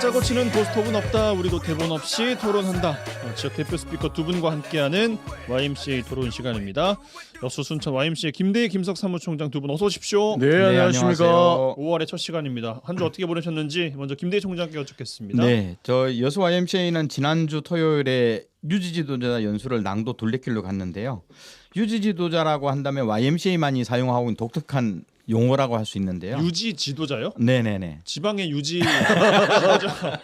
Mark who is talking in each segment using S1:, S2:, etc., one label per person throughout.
S1: 짜고 치는 고스톱은 없다. 우리도 대본 없이 토론한다. 지역 대표 스피커 두 분과 함께하는 YMCA 토론 시간입니다. 여수 순천 YMCA 김대희 김석 사무총장 두 분 어서 오십시오.
S2: 네, 안녕하십니까.
S1: 5월의 첫 시간입니다. 한 주 어떻게 보내셨는지 먼저 김대희 총장께 여쭙겠습니다.
S3: 네, 저 여수 YMCA는 지난주 토요일에 유지지도자 연수를 낭도 둘레길로 갔는데요. 유지지도자라고 한다면 YMCA만이 사용하고 있는 독특한 용어라고 할 수 있는데요.
S1: 유지 지도자요?
S3: 네네네.
S1: 지방의 유지 지도자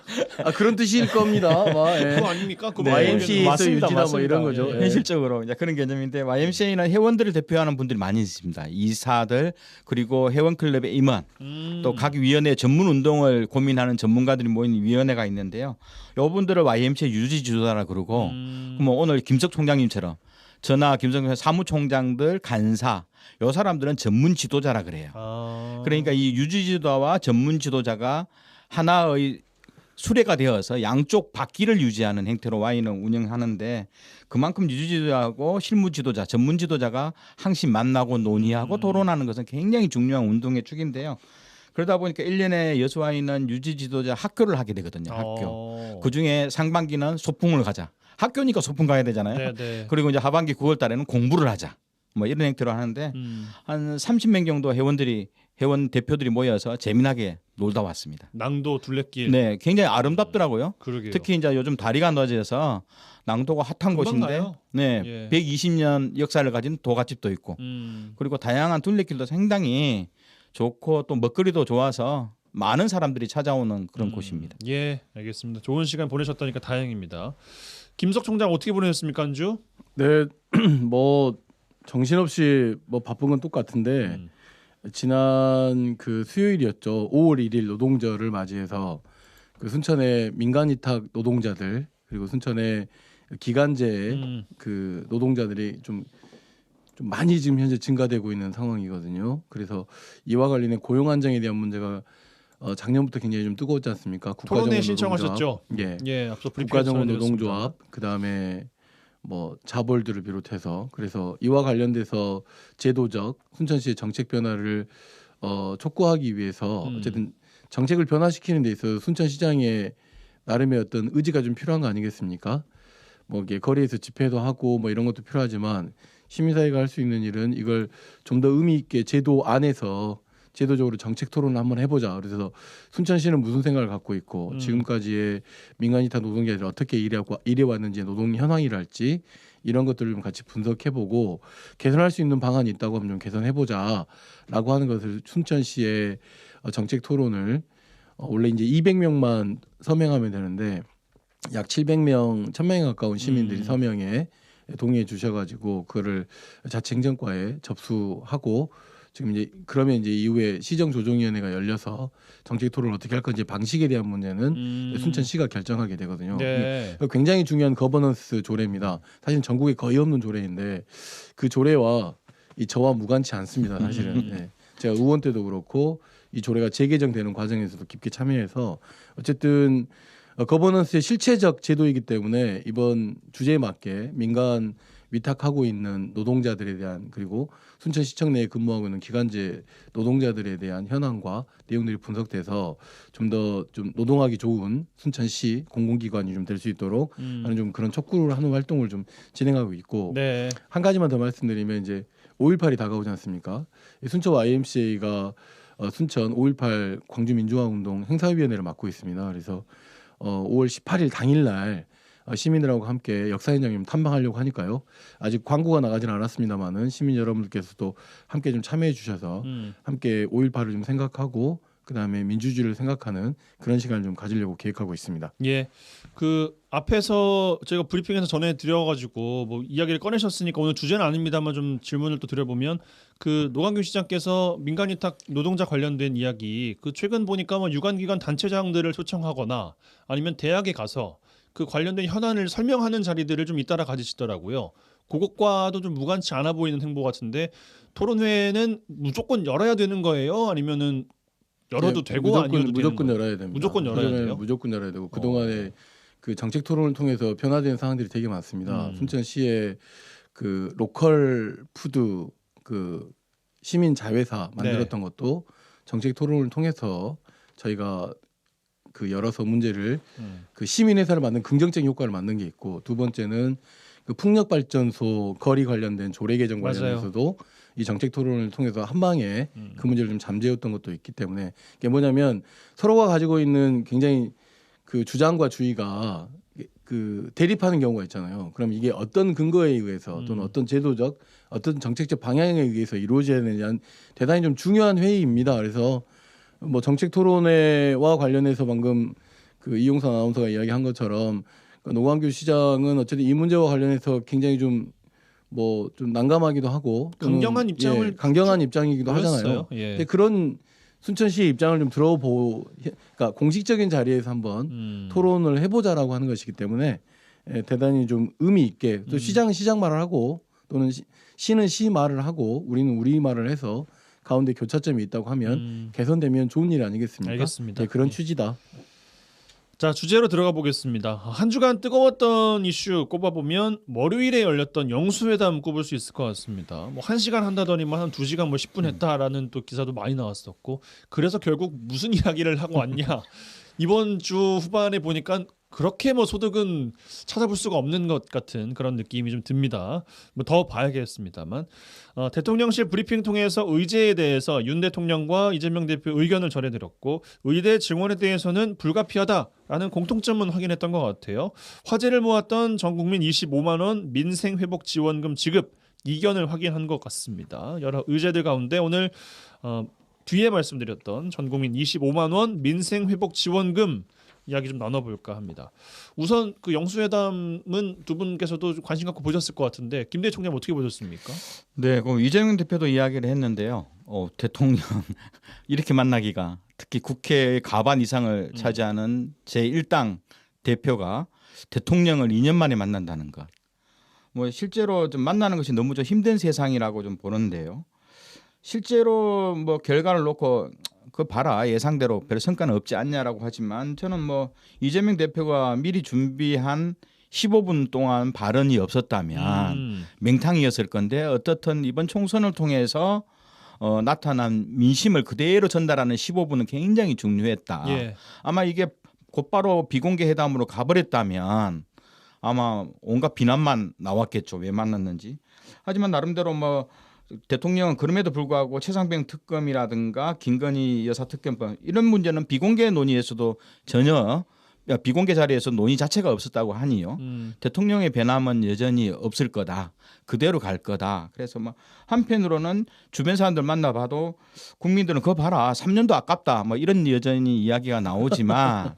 S2: 그런 뜻일 겁니다. 아마, 예.
S1: 그거 아닙니까? 그거
S3: 네.
S2: YMCA에서
S1: 맞습니다.
S2: 유지다 뭐 이런
S1: 맞습니다.
S2: 거죠.
S1: 예.
S3: 현실적으로 이제 그런 개념인데 YMCA는 회원들을 대표하는 분들이 많이 있습니다. 이사들 그리고 회원클럽의 임원 또 각 위원회 전문 운동을 고민하는 전문가들이 모인 위원회가 있는데요. 이분들을 YMCA 유지 지도자라 그러고 뭐 오늘 김석 총장님처럼 전하 김석 사무총장들 간사 요 사람들은 전문 지도자라 그래요. 그러니까 이 유지 지도자와 전문 지도자가 하나의 수레가 되어서 양쪽 바퀴를 유지하는 행태로 Y는 운영하는데 그만큼 유지 지도자하고 실무 지도자, 전문 지도자가 항상 만나고 논의하고 토론하는 것은 굉장히 중요한 운동의 축인데요. 그러다 보니까 1년에 여수 Y는 유지 지도자 학교를 하게 되거든요. 학교. 그중에 상반기는 소풍을 가자. 학교니까 소풍 가야 되잖아요.
S1: 네네.
S3: 그리고 이제 하반기 9월 달에는 공부를 하자. 뭐 이런 행태로 하는데 한 30명 정도 회원 대표들이 모여서 재미나게 놀다 왔습니다.
S1: 낭도 둘레길.
S3: 네, 굉장히 아름답더라고요.
S1: 그러게요.
S3: 특히 이제 요즘 다리가 넓어져서 낭도가 핫한
S1: 금방
S3: 곳인데,
S1: 가요.
S3: 네,
S1: 예.
S3: 120년 역사를 가진 도갓집도 있고, 그리고 다양한 둘레길도 상당히 좋고 또 먹거리도 좋아서 많은 사람들이 찾아오는 그런 곳입니다.
S1: 예, 알겠습니다. 좋은 시간 보내셨다니까 다행입니다. 김석 총장 어떻게 보내셨습니까, 한 주?
S2: 네, 뭐 정신없이 뭐 바쁜 건 똑같은데 지난 그 수요일이었죠. 5월 1일 노동절을 맞이해서 그 순천의 민간 위탁 노동자들 그리고 순천의 기간제 그 노동자들이 좀 많이 지금 현재 증가되고 있는 상황이거든요. 그래서 이와 관련된 고용 안정에 대한 문제가 작년부터 굉장히 좀 뜨거웠지 않습니까?
S1: 토론회 신청하셨죠?
S2: 예.
S1: 예, 앞서 브리핑
S2: 국가정원 노동조합 그다음에 뭐 자벌들을 비롯해서 그래서 이와 관련돼서 제도적 순천시의 정책 변화를 촉구하기 위해서 어쨌든 정책을 변화시키는 데 있어서 순천시장의 나름의 어떤 의지가 좀 필요한 거 아니겠습니까? 뭐 이게 거리에서 집회도 하고 뭐 이런 것도 필요하지만 시민사회가 할 수 있는 일은 이걸 좀 더 의미 있게 제도 안에서 제도적으로 정책 토론을 한번 해보자. 그래서 순천시는 무슨 생각을 갖고 있고 지금까지의 민간위탁 노동자들이 어떻게 일해왔는지 노동 현황이랄지 이런 것들을 좀 같이 분석해보고 개선할 수 있는 방안이 있다고 하면 좀 개선해보자라고 하는 것을 순천시의 정책 토론을 원래 이제 200명만 서명하면 되는데 약 700명, 1000명에 가까운 시민들이 서명에 동의해 주셔가지고 그거를 자치 행정과에 접수하고 지금 이제 그러면 이제 이후에 시정조정위원회가 열려서 정책 토론을 어떻게 할 건지 방식에 대한 문제는 순천시가 결정하게 되거든요.
S1: 네.
S2: 굉장히 중요한 거버넌스 조례입니다. 사실 전국에 거의 없는 조례인데 그 조례와 이 저와 무관치 않습니다. 사실은 네. 제가 의원 때도 그렇고 이 조례가 재개정되는 과정에서도 깊게 참여해서 어쨌든 거버넌스의 실체적 제도이기 때문에 이번 주제에 맞게 민간 위탁하고 있는 노동자들에 대한 그리고 순천시청 내에 근무하고 있는 기간제 노동자들에 대한 현황과 내용들이 분석돼서 좀 더 좀 노동하기 좋은 순천시 공공기관이 좀 될 수 있도록 하는 좀 그런 촉구를 하는 활동을 좀 진행하고 있고
S1: 네.
S2: 한 가지만 더 말씀드리면 이제 5.18이 다가오지 않습니까? 이 순천 YMCA가 순천 5.18 광주민주화운동 행사위원회를 맡고 있습니다. 그래서 5월 18일 당일날 시민들하고 함께 역사현장을 탐방하려고 하니까요. 아직 광고가 나가지는 않았습니다만은 시민 여러분들께서도 함께 좀 참여해 주셔서 함께 5.18을 좀 생각하고 그다음에 민주주의를 생각하는 그런 시간을 좀 가지려고 계획하고 있습니다.
S1: 예. 그 앞에서 제가 브리핑에서 전해드려가지고 뭐 이야기를 꺼내셨으니까 오늘 주제는 아닙니다만 좀 질문을 또 드려보면 그 노광규 시장께서 민간위탁 노동자 관련된 이야기 그 최근 보니까 뭐 유관기관 단체장들을 초청하거나 아니면 대학에 가서 그 관련된 현안을 설명하는 자리들을 좀 잇따라 가지시더라고요. 그것과도 좀 무관치 않아 보이는 행보 같은데 토론회는 무조건 열어야 되는 거예요? 아니면은 열어도
S2: 네,
S1: 되고 아니어도
S2: 무조건
S1: 되는
S2: 열어야 됩니다.
S1: 무조건 열어야 돼요?
S2: 무조건 열어야 되고 그동안에 그 정책 토론을 통해서 변화된 사항들이 되게 많습니다. 순천시의 그 로컬 푸드 그 시민 자회사 만들었던 것도 정책 토론을 통해서 저희가 그 열어서 문제를 그 시민 회사를 만든 긍정적인 효과를 만든 게 있고 두 번째는 그 풍력 발전소 거리 관련된 조례 개정
S1: 맞아요.
S2: 관련해서도 이 정책 토론을 통해서 한 방에 그 문제를 좀 잠재웠던 것도 있기 때문에 이게 뭐냐면 서로가 가지고 있는 굉장히 그 주장과 주의가 그 대립하는 경우가 있잖아요. 그럼 이게 어떤 근거에 의해서 또는 어떤 제도적 어떤 정책적 방향에 의해서 이루어져야 되느냐는 대단히 좀 중요한 회의입니다. 그래서 뭐 정책 토론회와 관련해서 방금 그 이용선 아나운서가 이야기한 것처럼 그 노광규 시장은 어쨌든 이 문제와 관련해서 굉장히 좀 뭐 좀 난감하기도 하고 또는
S1: 강경한 입장을
S2: 강경한 입장이기도 하잖아요.
S1: 보였어요. 예.
S2: 근데 그런 순천시의 입장을 좀 그러니까 공식적인 자리에서 한번 토론을 해보자라고 하는 것이기 때문에 대단히 좀 의미 있게 또 시장은 시장 말을 하고 또는 시는 시 말을 하고 우리는 우리 말을 해서 가운데 교차점이 있다고 하면 개선되면 좋은 일 아니겠습니까?
S1: 알겠습니다.
S2: 네, 그런
S1: 예.
S2: 취지다.
S1: 자, 주제로 들어가 보겠습니다. 한 주간 뜨거웠던 이슈 꼽아보면 월요일에 열렸던 영수회담 꼽을 수 있을 것 같습니다. 뭐 1시간 한다더니만 한 2시간 뭐 10분 했다라는 또 기사도 많이 나왔었고 그래서 결국 무슨 이야기를 하고 왔냐 이번 주 후반에 보니까 그렇게 뭐 소득은 찾아볼 수가 없는 것 같은 그런 느낌이 좀 듭니다. 뭐 더 봐야겠습니다만 대통령실 브리핑 통해서 의제에 대해서 윤 대통령과 이재명 대표 의견을 전해드렸고 의대 증원에 대해서는 불가피하다라는 공통점은 확인했던 것 같아요. 화제를 모았던 전국민 25만 원 민생회복지원금 지급 이견을 확인한 것 같습니다. 여러 의제들 가운데 오늘 뒤에 말씀드렸던 전국민 25만 원 민생회복지원금 이야기 좀 나눠볼까 합니다. 우선 그 영수회담은 두 분께서도 관심 갖고 보셨을 것 같은데 김대희 총장 어떻게 보셨습니까?
S3: 네, 그 이재명 대표도 이야기를 했는데요. 대통령 이렇게 만나기가 특히 국회의 과반 이상을 차지하는 제1당 대표가 대통령을 2년 만에 만난다는 것. 뭐 실제로 좀 만나는 것이 너무 좀 힘든 세상이라고 좀 보는데요. 실제로 뭐 결과를 놓고 그 봐라 예상대로 별 성과는 없지 않냐라고 하지만 저는 뭐 이재명 대표가 미리 준비한 15분 동안 발언이 없었다면 맹탕이었을 건데 어떻든 이번 총선을 통해서 나타난 민심을 그대로 전달하는 15분은 굉장히 중요했다.
S1: 예.
S3: 아마 이게 곧바로 비공개 회담으로 가버렸다면 아마 온갖 비난만 나왔겠죠. 왜 만났는지. 하지만 나름대로 뭐 대통령은 그럼에도 불구하고 최상병 특검이라든가 김건희 여사 특검 이런 문제는 비공개 논의에서도 전혀 비공개 자리에서 논의 자체가 없었다고 하니요. 대통령의 변함은 여전히 없을 거다. 그대로 갈 거다. 그래서 뭐 한편으로는 주변 사람들 만나봐도 국민들은 그거 봐라 3년도 아깝다. 뭐 이런 여전히 이야기가 나오지만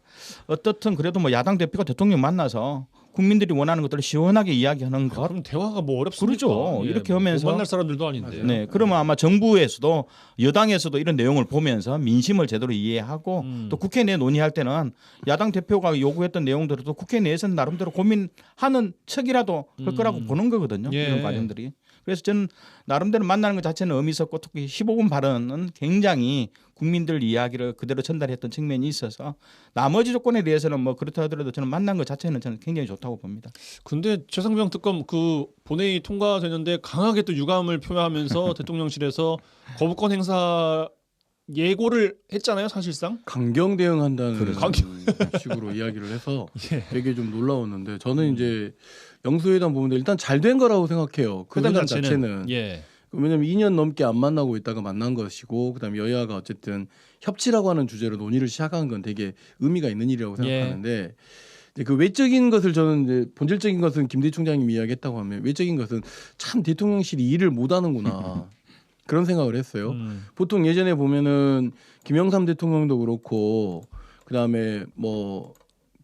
S3: 어떻든 그래도 뭐 야당 대표가 대통령 만나서 국민들이 원하는 것들을 시원하게 이야기하는 것.
S1: 그럼 대화가 뭐 어렵습니까?
S3: 그렇죠.
S1: 예,
S3: 이렇게
S1: 뭐
S3: 하면서
S1: 못 만날 사람들도 아닌데.
S3: 네, 그러면 아마 정부에서도 여당에서도 이런 내용을 보면서 민심을 제대로 이해하고 또 국회 내 논의할 때는 야당 대표가 요구했던 내용들을 또 국회 내에서는 나름대로 고민하는 척이라도 할 거라고 보는 거거든요.
S1: 예.
S3: 이런 과정들이. 그래서 저는 나름대로 만나는 것 자체는 의미 있었고 특히 15분 발언은 굉장히 국민들 이야기를 그대로 전달했던 측면이 있어서 나머지 조건에 대해서는 뭐 그렇다 하더라도 저는 만난 것 자체는 저는 굉장히 좋다고 봅니다.
S1: 근데 최상병 특검 그 본회의 통과되는데 강하게 또 유감을 표하면서 대통령실에서 거부권 행사 예고를 했잖아요, 사실상.
S2: 강경 대응한다는
S1: 그렇죠.
S2: 식으로 이야기를 해서
S1: 예.
S2: 되게 좀 놀라웠는데 저는 이제 영수회담 보면 일단 잘 된 거라고 생각해요. 그 회담 자체는.
S1: 예.
S2: 왜냐하면 2년 넘게 안 만나고 있다가 만난 것이고 그다음에 여야가 어쨌든 협치라고 하는 주제로 논의를 시작한 건 되게 의미가 있는 일이라고 생각하는데 이제 그 외적인 것을 저는 이제 본질적인 것은 김대희 총장님이 이야기했다고 하면 외적인 것은 참 대통령실이 일을 못하는구나 그런 생각을 했어요. 보통 예전에 보면은 김영삼 대통령도 그렇고 그다음에 뭐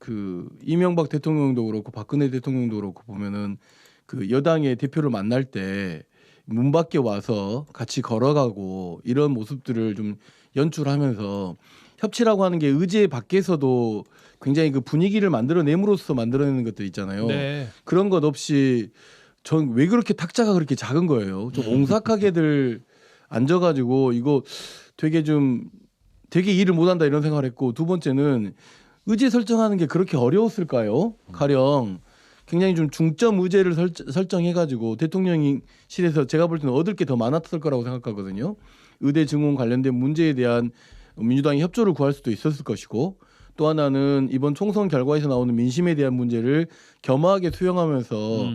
S2: 그 이명박 대통령도 그렇고 박근혜 대통령도 그렇고 보면은 그 여당의 대표를 만날 때 문 밖에 와서 같이 걸어가고 이런 모습들을 좀 연출하면서 협치라고 하는 게 의제 밖에서도 굉장히 그 분위기를 만들어냄으로써 만들어내는 것들 있잖아요.
S1: 네.
S2: 그런 것 없이 전 왜 그렇게 탁자가 그렇게 작은 거예요. 좀 옹삭하게들 앉아가지고 이거 되게 일을 못한다 이런 생각을 했고 두 번째는 의제 설정하는 게 그렇게 어려웠을까요? 가령 굉장히 좀 중점 의제를 설정해가지고 대통령실에서 제가 볼 때는 얻을 게 더 많았을 거라고 생각하거든요. 의대 증원 관련된 문제에 대한 민주당이 협조를 구할 수도 있었을 것이고 또 하나는 이번 총선 결과에서 나오는 민심에 대한 문제를 겸허하게 수용하면서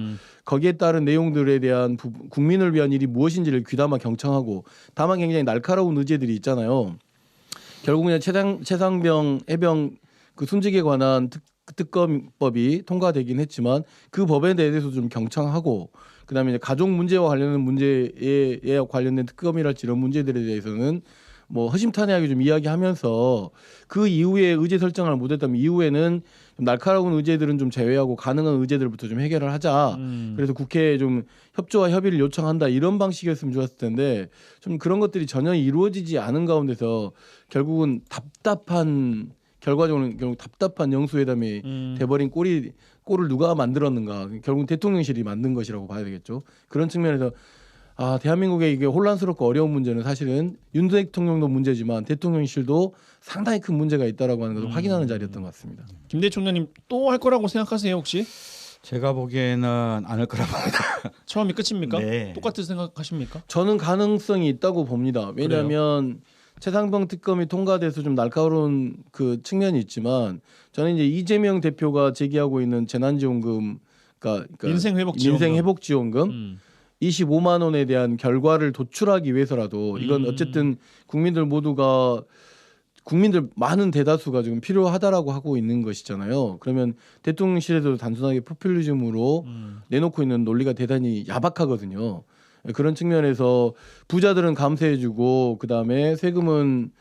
S2: 거기에 따른 내용들에 대한 국민을 위한 일이 무엇인지를 귀담아 경청하고 다만 굉장히 날카로운 의제들이 있잖아요. 결국은 최상병 해병 그 순직에 관한 특검법이 통과되긴 했지만 그 법에 대해서 좀 경청하고 그다음에 이제 가족 문제와 관련된 문제에 관련된 특검이랄지 이런 문제들에 대해서는 뭐 허심탄회하게 좀 이야기하면서 그 이후에 의제 설정을 못했다면 이후에는 좀 날카로운 의제들은 좀 제외하고 가능한 의제들부터 좀 해결을 하자. 그래서 국회에 좀 협조와 협의를 요청한다 이런 방식이었으면 좋았을 텐데 좀 그런 것들이 전혀 이루어지지 않은 가운데서 결국은 답답한 결과적으로는 결국 답답한 영수회담이 돼버린 꼴을 누가 만들었는가 결국 대통령실이 만든 것이라고 봐야 되겠죠. 그런 측면에서 대한민국의 이게 혼란스럽고 어려운 문제는 사실은 윤 대통령도 문제지만 대통령실도 상당히 큰 문제가 있다라고 하는 것을 확인하는 자리였던 것 같습니다.
S1: 김대희 총장님 또 할 거라고 생각하세요 혹시?
S3: 제가 보기에는 안 할 거라고 봅니다.
S1: 처음이 끝입니까?
S3: 네.
S1: 똑같은 생각하십니까?
S2: 저는 가능성이 있다고 봅니다. 왜냐하면 최상병 특검이 통과돼서 좀 날카로운 그 측면이 있지만 저는 이제 이재명 대표가 제기하고 있는 재난지원금, 그러니까 민생회복지원금 25만 원에 대한 결과를 도출하기 위해서라도 이건 어쨌든 국민들 많은 대다수가 지금 필요하다라고 하고 있는 것이잖아요. 그러면 대통령실에도 단순하게 포퓰리즘으로 내놓고 있는 논리가 대단히 야박하거든요. 그런 측면에서 부자들은 감세해주고 그다음에 세금은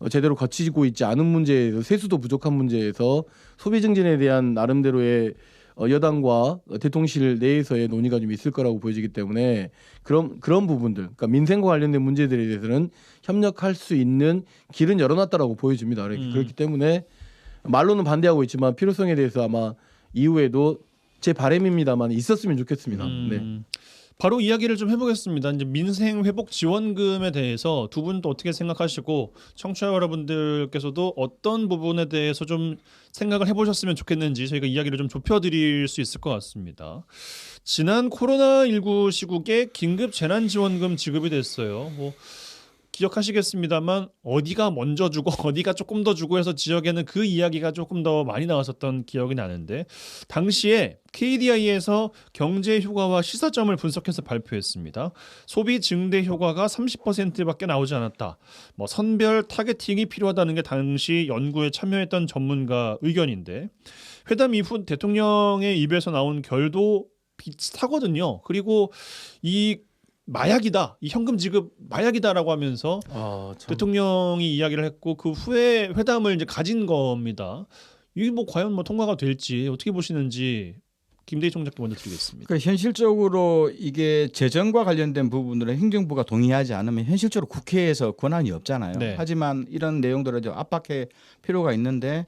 S2: 제대로 거치고 있지 않은 문제에서 세수도 부족한 문제에서 소비 증진에 대한 나름대로의 여당과 대통령실 내에서의 논의가 좀 있을 거라고 보여지기 때문에 그런 부분들, 그러니까 민생과 관련된 문제들에 대해서는 협력할 수 있는 길은 열어놨다라고 보여집니다. 그렇기 때문에 말로는 반대하고 있지만 필요성에 대해서 아마 이후에도 제 바람입니다만 있었으면 좋겠습니다. 네.
S1: 바로 이야기를 좀 해보겠습니다. 이제 민생 회복 지원금에 대해서 두 분도 어떻게 생각하시고 청취자 여러분들께서도 어떤 부분에 대해서 좀 생각을 해보셨으면 좋겠는지 저희가 이야기를 좀 좁혀드릴 수 있을 것 같습니다. 지난 코로나19 시국에 긴급 재난지원금 지급이 됐어요. 뭐 기억하시겠습니다만 어디가 먼저 주고 어디가 조금 더 주고 해서 지역에는 그 이야기가 조금 더 많이 나왔었던 기억이 나는데 당시에 KDI에서 경제 효과와 시사점을 분석해서 발표했습니다. 소비 증대 효과가 30%밖에 나오지 않았다. 뭐 선별 타겟팅이 필요하다는 게 당시 연구에 참여했던 전문가 의견인데 회담 이후 대통령의 입에서 나온 결도 비슷하거든요. 그리고 이 마약이다, 이 현금 지급 마약이다라고 하면서 대통령이 이야기를 했고 그 후에 회담을 이제 가진 겁니다. 이게 뭐 과연 뭐 통과가 될지 어떻게 보시는지 김대희 총장께 먼저 드리겠습니다.
S3: 그러니까 현실적으로 이게 재정과 관련된 부분들은 행정부가 동의하지 않으면 현실적으로 국회에서 권한이 없잖아요.
S1: 네.
S3: 하지만 이런 내용들을 좀 압박할 필요가 있는데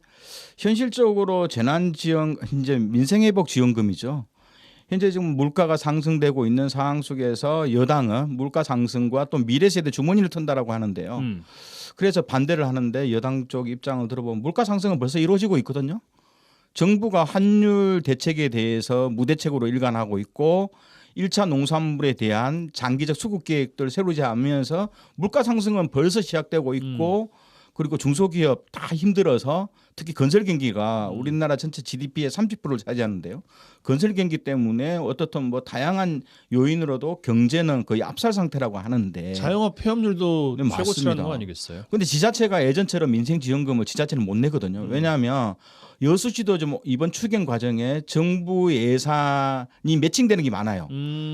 S3: 현실적으로 재난지원 이제 민생회복지원금이죠. 현재 지금 물가가 상승되고 있는 상황 속에서 여당은 물가 상승과 또 미래 세대 주머니를 튼다라고 하는데요. 그래서 반대를 하는데 여당 쪽 입장을 들어보면 물가 상승은 벌써 이루어지고 있거든요. 정부가 환율 대책에 대해서 무대책으로 일관하고 있고 1차 농산물에 대한 장기적 수급 계획들을 세우지 않으면서 물가 상승은 벌써 시작되고 있고 그리고 중소기업 다 힘들어서 특히 건설 경기가 우리나라 전체 GDP의 30%를 차지하는데요. 건설 경기 때문에 어떻든 뭐 다양한 요인으로도 경제는 거의 압살 상태라고 하는데
S1: 자영업 폐업률도
S3: 네,
S1: 최고치라는 거 아니겠어요?
S3: 그런데 지자체가 예전처럼 민생지원금을 지자체는 못 내거든요. 왜냐하면 여수시도 좀 이번 추경 과정에 정부 예산이 매칭되는 게 많아요.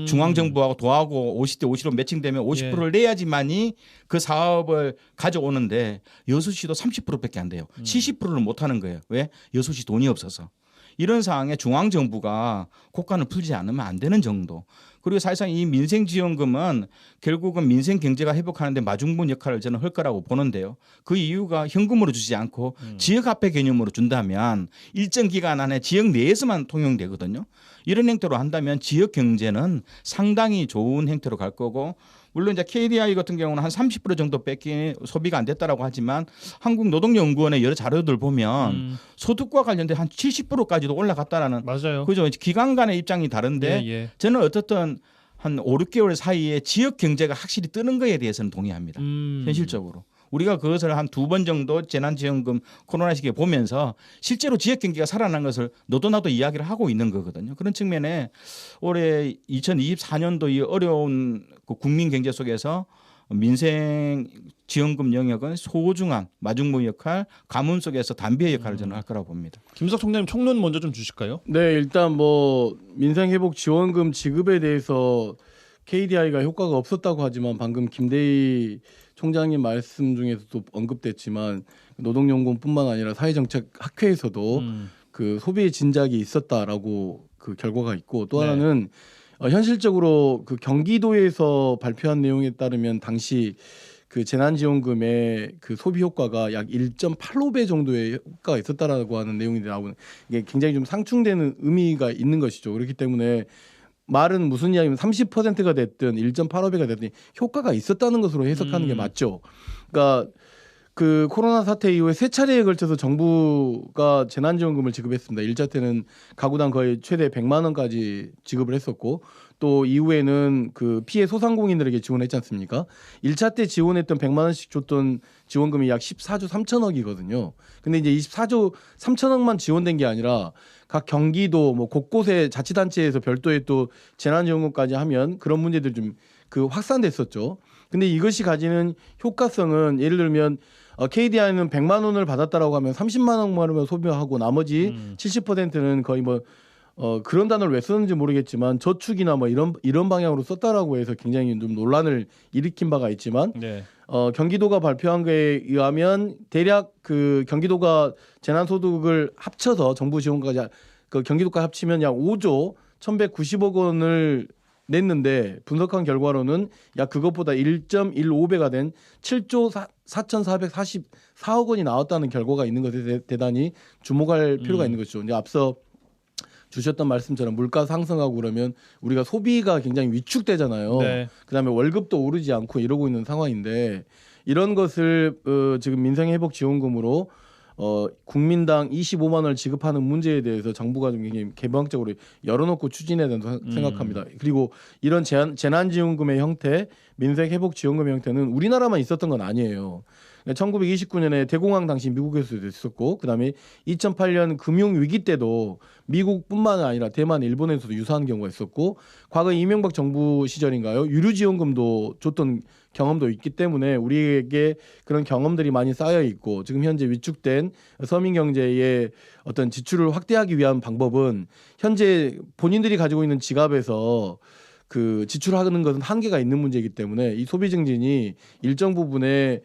S3: 중앙정부하고 도하고 50대 50로 매칭되면 50%를 내야지만이 그 사업을 가져오는데 여수시도 30%밖에 안 돼요. 70%를 못 하는 거예요. 왜? 여수시 돈이 없어서. 이런 상황에 중앙정부가 곡간을 풀지 않으면 안 되는 정도. 그리고 사실상 이 민생지원금은 결국은 민생 경제가 회복하는데 마중물 역할을 저는 할 거라고 보는데요. 그 이유가 현금으로 주지 않고 지역화폐 개념으로 준다면 일정 기간 안에 지역 내에서만 통용되거든요. 이런 행태로 한다면 지역 경제는 상당히 좋은 행태로 갈 거고 물론 이제 KDI 같은 경우는 한 30% 정도밖에 소비가 안 됐다라고 하지만 한국노동연구원의 여러 자료들 보면 소득과 관련된 한 70%까지도 올라갔다라는
S1: 맞아요.
S3: 그죠? 기관 간의 입장이 다른데 저는 어떻든 한 5, 6개월 사이에 지역 경제가 확실히 뜨는 거에 대해서는 동의합니다. 현실적으로. 우리가 그것을 한 2번 정도 재난지원금 코로나 시기에 보면서 실제로 지역 경기가 살아난 것을 너도 나도 이야기를 하고 있는 거거든요. 그런 측면에 올해 2024년도 이 어려운 그 국민 경제 속에서 민생 지원금 영역은 소중한 마중무 역할, 가뭄 속에서 담비의 역할을 저는 할 거라고 봅니다.
S1: 김석 총장님 총론 먼저 좀 주실까요?
S2: 네, 일단 뭐 민생회복 지원금 지급에 대해서 KDI가 효과가 없었다고 하지만 방금 김대희 총장님 말씀 중에서도 언급됐지만 노동연구원뿐만 아니라 사회정책학회에서도 그 소비 진작이 있었다라고 그 결과가 있고 또
S1: 네.
S2: 하나는 현실적으로 그 경기도에서 발표한 내용에 따르면 당시 그 재난지원금의 그 소비 효과가 약 1.85배 정도의 효과가 있었다라고 하는 내용이 나오는 이게 굉장히 좀 상충되는 의미가 있는 것이죠. 그렇기 때문에 말은 무슨 이야기면 30%가 됐든 1.85배가 됐든 효과가 있었다는 것으로 해석하는 게 맞죠. 그러니까 그 코로나 사태 이후에 세 차례에 걸쳐서 정부가 재난지원금을 지급했습니다. 1차 때는 가구당 거의 최대 100만 원까지 지급을 했었고 또 이후에는 그 피해 소상공인들에게 지원했지 않습니까? 1차 때 지원했던 100만 원씩 줬던 지원금이 약 14조 3천억이거든요. 근데 이제 24조 3천억만 지원된 게 아니라 각 경기도 뭐 곳곳에 자치단체에서 별도의 또 재난지원금까지 하면 그런 문제들이 좀 그 확산됐었죠. 근데 이것이 가지는 효과성은 예를 들면 KDI는 100만 원을 받았다라고 하면 30만 원만 소비하고 나머지 70%는 거의 뭐 그런 단어를 왜 썼는지 모르겠지만 저축이나 뭐 이런 방향으로 썼다라고 해서 굉장히 좀 논란을 일으킨 바가 있지만
S1: 네.
S2: 경기도가 발표한 거에 의하면 대략 그 경기도가 재난소득을 합쳐서 정부 지원까지 그 경기도까지 합치면 약 5조 1,190억 원을 냈는데 분석한 결과로는 약 그것보다 1.15배가 된 7조 4,444억 원이 나왔다는 결과가 있는 것에 대단히 주목할 필요가 있는 것이죠. 이제 앞서 주셨던 말씀처럼 물가 상승하고 그러면 우리가 소비가 굉장히 위축되잖아요.
S1: 네.
S2: 그다음에 월급도 오르지 않고 이러고 있는 상황인데 이런 것을 지금 민생회복지원금으로 국민당 25만 원을 지급하는 문제에 대해서 정부가 좀 굉장히 개방적으로 열어놓고 추진해야 된다고 생각합니다. 그리고 이런 재난지원금의 형태, 민생회복지원금의 형태는 우리나라만 있었던 건 아니에요. 1929년에 대공황 당시 미국에서도 있었고 그다음에 2008년 금융위기 때도 미국뿐만 아니라 대만, 일본에서도 유사한 경우가 있었고 과거 이명박 정부 시절인가요? 유류지원금도 줬던 경험도 있기 때문에 우리에게 그런 경험들이 많이 쌓여 있고 지금 현재 위축된 서민 경제의 어떤 지출을 확대하기 위한 방법은 현재 본인들이 가지고 있는 지갑에서 그 지출하는 것은 한계가 있는 문제이기 때문에 이 소비 증진이 일정 부분의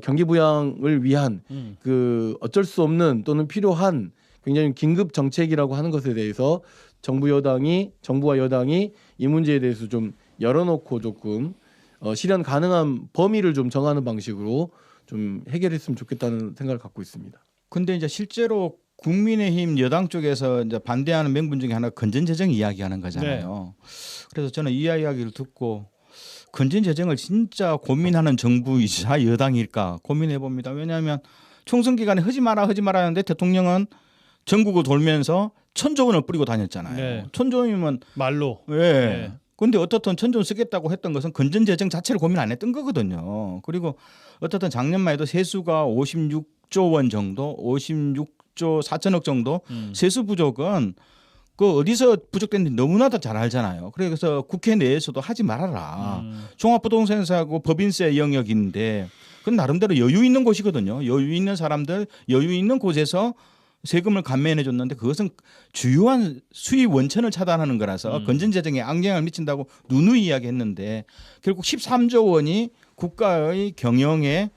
S2: 경기 부양을 위한 그 어쩔 수 없는 또는 필요한 굉장히 긴급 정책이라고 하는 것에 대해서 정부와 여당이 이 문제에 대해서 좀 열어놓고 조금 실현 가능한 범위를 좀 정하는 방식으로 좀 해결했으면 좋겠다는 생각을 갖고 있습니다.
S3: 근데 이제 실제로 국민의힘 여당 쪽에서 이제 반대하는 명분 중에 하나가 건전재정 이야기하는 거잖아요. 그래서 저는 이 이야기를 듣고 건전재정을 진짜 고민하는 정부이자 여당일까 고민해 봅니다. 왜냐하면 총선 기간에 하지 마라 하는데 대통령은 전국을 돌면서 1,000조 원을 뿌리고 다녔잖아요.
S1: 네.
S3: 1,000조 원이면
S1: 말로.
S3: 예.
S1: 네.
S3: 근데 어떻든 1,000조 원 쓰겠다고 했던 것은 건전재정 자체를 고민 안 했던 거거든요. 그리고 어떻든 작년만 해도 세수가 56조 원 정도, 56조 4천억 정도 세수 부족은 그 어디서 부족된지 너무나도 잘 알잖아요. 그래서 국회 내에서도 하지 말아라. 종합부동산세하고 법인세 영역인데 그건 나름대로 여유 있는 곳이거든요. 여유 있는 사람들, 여유 있는 곳에서 세금을 감면해 줬는데 그것은 주요한 수입 원천을 차단하는 거라서 건전재정에 악영향을 미친다고 누누이 이야기했는데 결국 13조 원이 국가의 경영에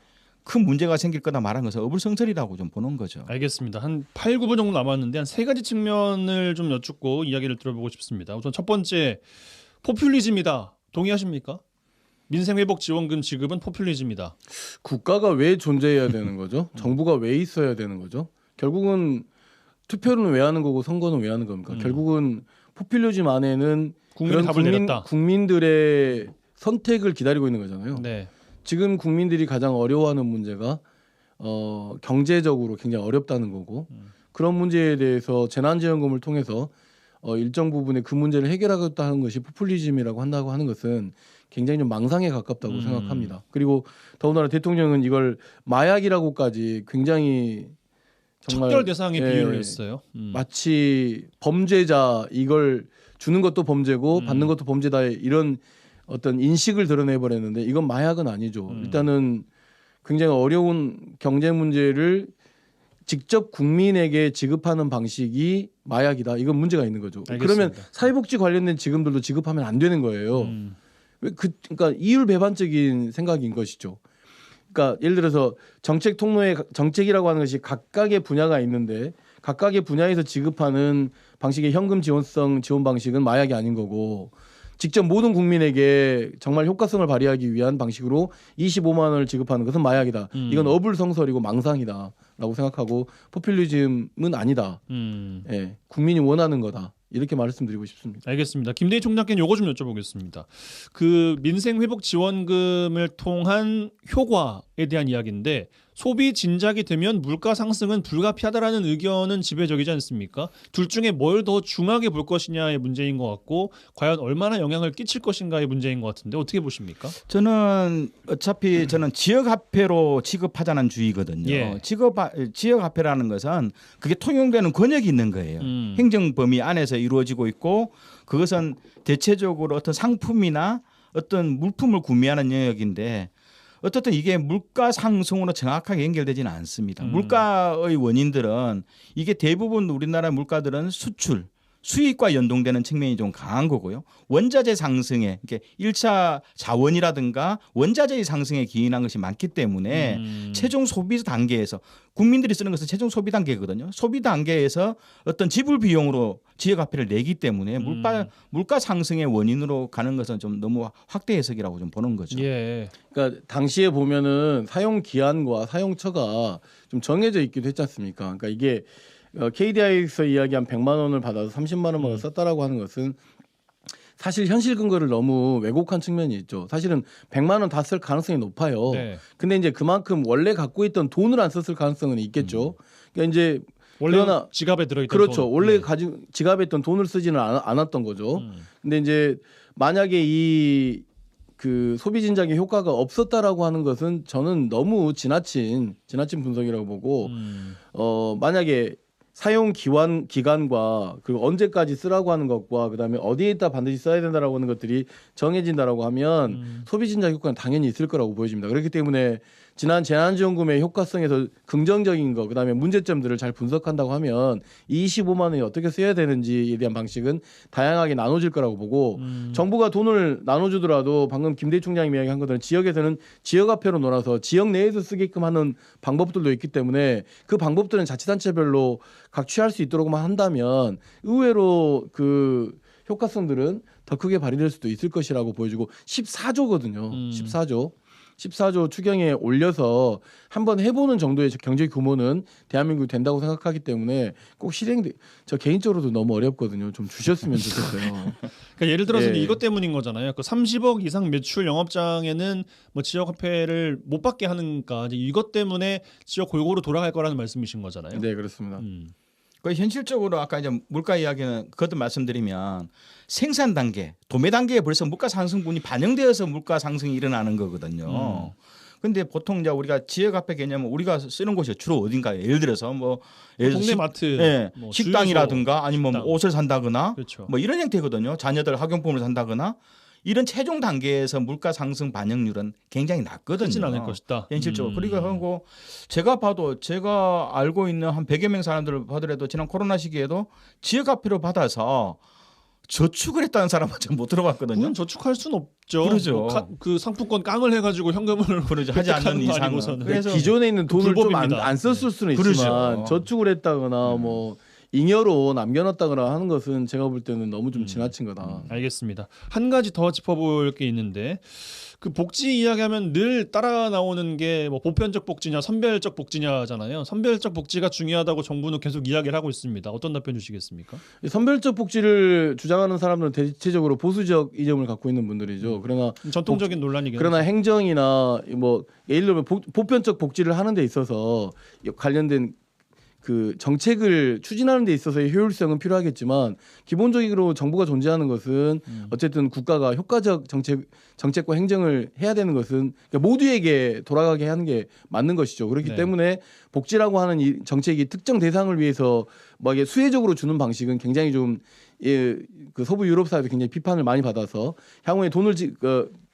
S3: 큰 문제가 생길 거다 말한 것은 어불성설이라고 좀 보는 거죠.
S1: 알겠습니다. 한 8, 9분 정도 남았는데 한 세 가지 측면을 좀 여쭙고 이야기를 들어보고 싶습니다. 우선 첫 번째 포퓰리즘이다. 동의하십니까? 민생회복지원금 지급은 포퓰리즘이다.
S2: 국가가 왜 존재해야 되는 거죠? 정부가 왜 있어야 되는 거죠? 결국은 투표는 왜 하는 거고 선거는 왜 하는 겁니까? 결국은 포퓰리즘 안에는
S1: 국민의 답을 내렸다.
S2: 국민들의 선택을 기다리고 있는 거잖아요.
S1: 네.
S2: 지금 국민들이 가장 어려워하는 문제가 경제적으로 굉장히 어렵다는 거고 그런 문제에 대해서 재난지원금을 통해서 일정 부분의 그 문제를 해결하겠다 하는 것이 포퓰리즘이라고 한다고 하는 것은 굉장히 좀 망상에 가깝다고 생각합니다. 그리고 더군다나 대통령은 이걸 마약이라고까지 굉장히 정말
S1: 척결 대상에
S2: 예,
S1: 비유를 했어요.
S2: 마치 범죄자 이걸 주는 것도 범죄고 받는 것도 범죄다 이런 어떤 인식을 드러내 버렸는데 이건 마약은 아니죠. 일단은 굉장히 어려운 경제 문제를 직접 국민에게 지급하는 방식이 마약이다. 이건 문제가 있는 거죠.
S1: 알겠습니다.
S2: 그러면 사회복지 관련된 지급들도 지급하면 안 되는 거예요. 그러니까 이율 배반적인 생각인 것이죠. 그러니까 예를 들어서 정책 통로에 정책이라고 하는 것이 각각의 분야가 있는데 각각의 분야에서 지급하는 방식의 현금 지원성 지원 방식은 마약이 아닌 거고 직접 모든 국민에게 정말 효과성을 발휘하기 위한 방식으로 25만 원을 지급하는 것은 마약이다. 이건 어불성설이고 망상이다라고 생각하고 포퓰리즘은 아니다. 예, 국민이 원하는 거다. 이렇게 말씀드리고 싶습니다.
S1: 알겠습니다. 김대희 총장께는 요거 좀 여쭤보겠습니다. 그 민생회복지원금을 통한 효과에 대한 이야기인데 소비 진작이 되면 물가 상승은 불가피하다라는 의견은 지배적이지 않습니까? 둘 중에 뭘 더 중하게 볼 것이냐의 문제인 것 같고 과연 얼마나 영향을 끼칠 것인가의 문제인 것 같은데 어떻게 보십니까?
S3: 저는 어차피 저는 지역화폐로 지급하자는 주의거든요.
S1: 예.
S3: 지역화폐라는 것은 그게 통용되는 권역이 있는 거예요. 행정 범위 안에서 이루어지고 있고 그것은 대체적으로 어떤 상품이나 어떤 물품을 구매하는 영역인데 어쨌든 이게 물가 상승으로 정확하게 연결되지는 않습니다. 물가의 원인들은 이게 대부분 우리나라 물가들은 수출, 수입과 연동되는 측면이 좀 강한 거고요. 원자재 상승에 이게 1차 자원이라든가 원자재의 상승에 기인한 것이 많기 때문에 최종 소비 단계에서 국민들이 쓰는 것은 최종 소비 단계거든요. 소비 단계에서 어떤 지불 비용으로 지역화폐를 내기 때문에 물가 상승의 원인으로 가는 것은 좀 너무 확대 해석이라고 좀 보는 거죠.
S1: 예.
S2: 그러니까 당시에 보면은 사용 기한과 사용처가 좀 정해져 있기도 했지 않습니까? 그러니까 이게 KDI에서 이야기한 100만 원을 받아서 30만 원만 썼다라고 하는 것은 사실 현실 근거를 너무 왜곡한 측면이 있죠. 사실은 100만 원 다 쓸 가능성이 높아요.
S1: 네.
S2: 근데 이제 그만큼 원래 갖고 있던 돈을 안 썼을 가능성은 있겠죠. 그러니까 이제
S1: 원래
S2: 그러나
S1: 지갑에 들어있던
S2: 그렇죠.
S1: 돈.
S2: 원래
S1: 예.
S2: 가지고 지갑에 있던 돈을 쓰지는 않았던 거죠. 근데 이제 만약에 이 그 소비 진작의 효과가 없었다라고 하는 것은 저는 너무 지나친 분석이라고 보고 만약에 사용 기간과 그리고 언제까지 쓰라고 하는 것과 그다음에 어디에다 반드시 써야 된다라고 하는 것들이 정해진다라고 하면 소비 진작 효과는 당연히 있을 거라고 보여집니다. 그렇기 때문에 지난 재난지원금의 효과성에서 긍정적인 거 그다음에 문제점들을 잘 분석한다고 하면 이 25만 원이 어떻게 써야 되는지에 대한 방식은 다양하게 나눠질 거라고 보고 정부가 돈을 나눠주더라도 방금 김대희 총장이 이야기한 것처럼 지역에서는 지역화폐로 놀아서 지역 내에서 쓰게끔 하는 방법들도 있기 때문에 그 방법들은 자치단체별로 각 취할 수 있도록만 한다면 의외로 그 효과성들은 더 크게 발휘될 수도 있을 것이라고 보여지고 14조거든요. 14조 추경에 올려서 한번 해보는 정도의 경제 규모는 대한민국이 된다고 생각하기 때문에 꼭 저 개인적으로도 너무 어렵거든요. 좀 주셨으면 좋겠어요.
S1: 그러니까 예를 들어서
S2: 예.
S1: 이것 때문인 거잖아요. 그 30억 이상 매출 영업장에는 뭐 지역화폐를 못 받게 하는가 이제 이것 때문에 지역 골고루 돌아갈 거라는 말씀이신 거잖아요.
S2: 네, 그렇습니다.
S3: 그 현실적으로 아까 이제 물가 이야기는 그것도 말씀드리면 생산 단계, 도매 단계에 벌써 물가 상승분이 반영되어서 물가 상승이 일어나는 거거든요. 근데 보통 이제 우리가 지역화폐 개념은 우리가 쓰는 곳이 주로 어딘가요? 예를 들어서 뭐
S1: 동네 마트,
S3: 예,
S1: 뭐
S3: 식당이라든가
S1: 주유소,
S3: 아니면
S1: 식당.
S3: 뭐 옷을 산다거나
S1: 그렇죠.
S3: 뭐 이런 형태거든요. 자녀들 학용품을 산다거나 이런 최종 단계에서 물가 상승 반영률은 굉장히 낮거든요.
S1: 크진 않을 것이다.
S3: 현실적으로. 그리고 하고 제가 봐도 제가 알고 있는 한 100여 명 사람들을 봐더라도 지난 코로나 시기에도 지역화폐로 받아서 저축을 했다는 사람은 전 못 들어봤거든요.
S1: 그건 저축할 수는 없죠.
S3: 그러죠.
S1: 뭐 그 상품권 깡을 해가지고 현금을
S3: 그러죠. 하지 않는
S1: 획득하는 거
S3: 이상은.
S1: 아니고서는.
S3: 그래서
S2: 기존에 있는 돈을 좀
S1: 불법입니다.
S2: 안 썼을 수는
S3: 그러죠.
S2: 있지만 저축을 했다거나 뭐 잉여로 남겨놨다거나 하는 것은 제가 볼 때는 너무 좀 지나친 거다.
S1: 알겠습니다. 한 가지 더 짚어볼 게 있는데 그 복지 이야기하면 늘 따라 나오는 게 뭐 보편적 복지냐 선별적 복지냐잖아요. 선별적 복지가 중요하다고 정부는 계속 이야기를 하고 있습니다. 어떤 답변 주시겠습니까?
S2: 선별적 복지를 주장하는 사람들은 대체적으로 보수적 이념을 갖고 있는 분들이죠. 그러나
S1: 전통적인 논란이긴
S2: 그러나
S1: 하죠.
S2: 행정이나 뭐 예를 들면 보편적 복지를 하는 데 있어서 관련된 그 정책을 추진하는 데 있어서의 효율성은 필요하겠지만 기본적으로 정부가 존재하는 것은 어쨌든 국가가 효과적 정책과 행정을 해야 되는 것은 그러니까 모두에게 돌아가게 하는 게 맞는 것이죠. 그렇기
S1: 네.
S2: 때문에 복지라고 하는 이 정책이 특정 대상을 위해서 막 이게 수혜적으로 주는 방식은 굉장히 좀 그 서부 유럽 사회도 굉장히 비판을 많이 받아서 향후에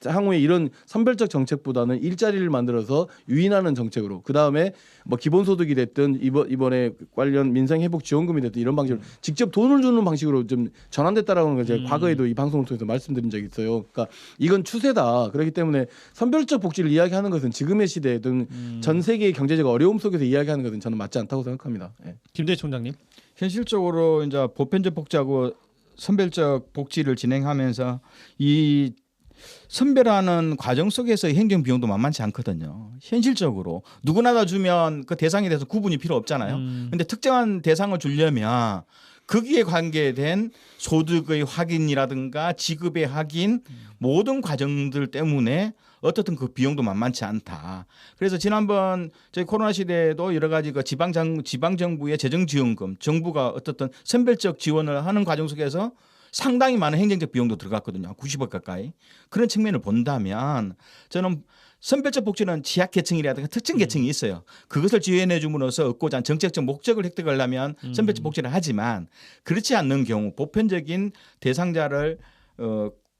S2: 향후에 이런 선별적 정책보다는 일자리를 만들어서 유인하는 정책으로 그 다음에 뭐 기본소득이 됐든 이번에 관련 민생회복지원금이 됐든 이런 방식으로 직접 돈을 주는 방식으로 좀 전환됐다라는 걸 제가 과거에도 이 방송을 통해서 말씀드린 적이 있어요. 그러니까 이건 추세다. 그렇기 때문에 선별적 복지를 이야기하는 것은 지금의 시대든 전 세계의 경제적 어려움 속에서 이야기하는 것은 저는 맞지 않다고 생각합니다. 예.
S1: 김대희 총장님.
S3: 현실적으로 이제 보편적 복지하고 선별적 복지를 진행하면서 이 선별하는 과정 속에서의 행정 비용도 만만치 않거든요. 현실적으로 누구나 다 주면 그 대상에 대해서 구분이 필요 없잖아요. 근데 특정한 대상을 주려면 거기에 관계된 소득의 확인이라든가 지급의 확인 모든 과정들 때문에 어떻든 그 비용도 만만치 않다. 그래서 지난번 저희 코로나 시대에도 여러 가지 그 지방 정부의 재정 지원금, 정부가 어떻든 선별적 지원을 하는 과정 속에서 상당히 많은 행정적 비용도 들어갔거든요. 90억 가까이. 그런 측면을 본다면 저는 선별적 복지는 취약계층이라든가 특정 계층이 있어요. 그것을 지원해 줌으로써 얻고자 하는 정책적 목적을 획득하려면 선별적 복지를 하지만 그렇지 않는 경우 보편적인 대상자를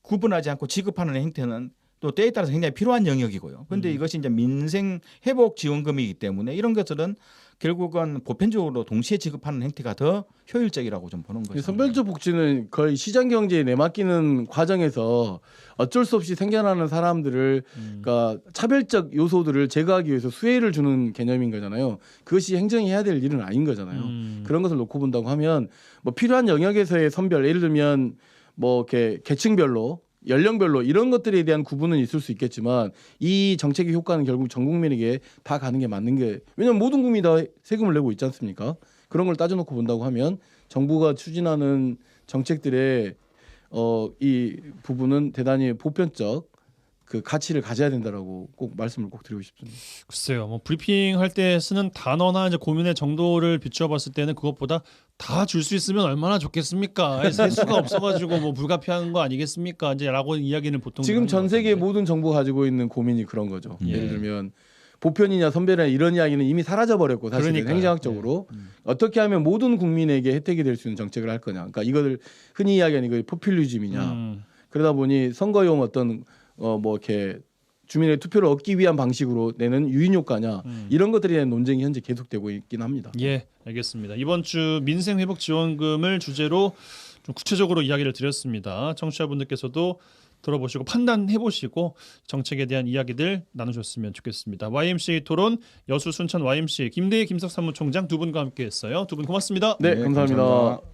S3: 구분하지 않고 지급하는 행태는 또 때에 따라서 굉장히 필요한 영역이고요. 그런데 이것이 이제 민생 회복 지원금이기 때문에 이런 것들은 결국은 보편적으로 동시에 지급하는 행태가 더 효율적이라고 좀 보는 거죠.
S2: 선별적 복지는 거의 시장 경제에 내맡기는 과정에서 어쩔 수 없이 생겨나는 사람들을 그러니까 차별적 요소들을 제거하기 위해서 수혜를 주는 개념인 거잖아요. 그것이 행정이 해야 될 일은 아닌 거잖아요. 그런 것을 놓고 본다고 하면 뭐 필요한 영역에서의 선별, 예를 들면 뭐 이렇게 계층별로 연령별로 이런 것들에 대한 구분은 있을 수 있겠지만 이 정책의 효과는 결국 전 국민에게 다 가는 게 맞는 게 왜냐하면 모든 국민이 다 세금을 내고 있지 않습니까? 그런 걸 따져놓고 본다고 하면 정부가 추진하는 정책들의 이 부분은 대단히 보편적 그 가치를 가져야 된다라고 꼭 말씀을 꼭 드리고 싶습니다.
S1: 글쎄요. 뭐 브리핑 할 때 쓰는 단어나 이제 고민의 정도를 비추어 봤을 때는 그것보다 다 줄 수 있으면 얼마나 좋겠습니까? 세수가 없어가지고 뭐 불가피한 거 아니겠습니까? 이제라고 이야기는 보통
S2: 지금
S1: 하는
S2: 전
S1: 것
S2: 세계
S1: 같은데.
S2: 모든 정부가 가지고 있는 고민이 그런 거죠.
S1: 예.
S2: 예를 들면 보편이냐 선별이냐 이런 이야기는 이미 사라져 버렸고 사실은
S1: 그러니까요.
S2: 행정학적으로 어떻게 하면 모든 국민에게 혜택이 될 수 있는 정책을 할 거냐. 그러니까 이걸 흔히 이야기하는 거 포퓰리즘이냐. 그러다 보니 선거용 어떤 뭐 이렇게 주민의 투표를 얻기 위한 방식으로 내는 유인 효과냐 이런 것들에 대한 논쟁이 현재 계속되고 있긴 합니다.
S1: 예, 알겠습니다. 이번 주 민생 회복 지원금을 주제로 좀 구체적으로 이야기를 드렸습니다. 청취자분들께서도 들어보시고 판단해 보시고 정책에 대한 이야기들 나누셨으면 좋겠습니다. YMCA 토론 여수 순천 YMCA 김대희 김석 사무총장 두 분과 함께했어요. 두 분 고맙습니다.
S2: 네,
S3: 네,
S2: 감사합니다.
S3: 감사합니다.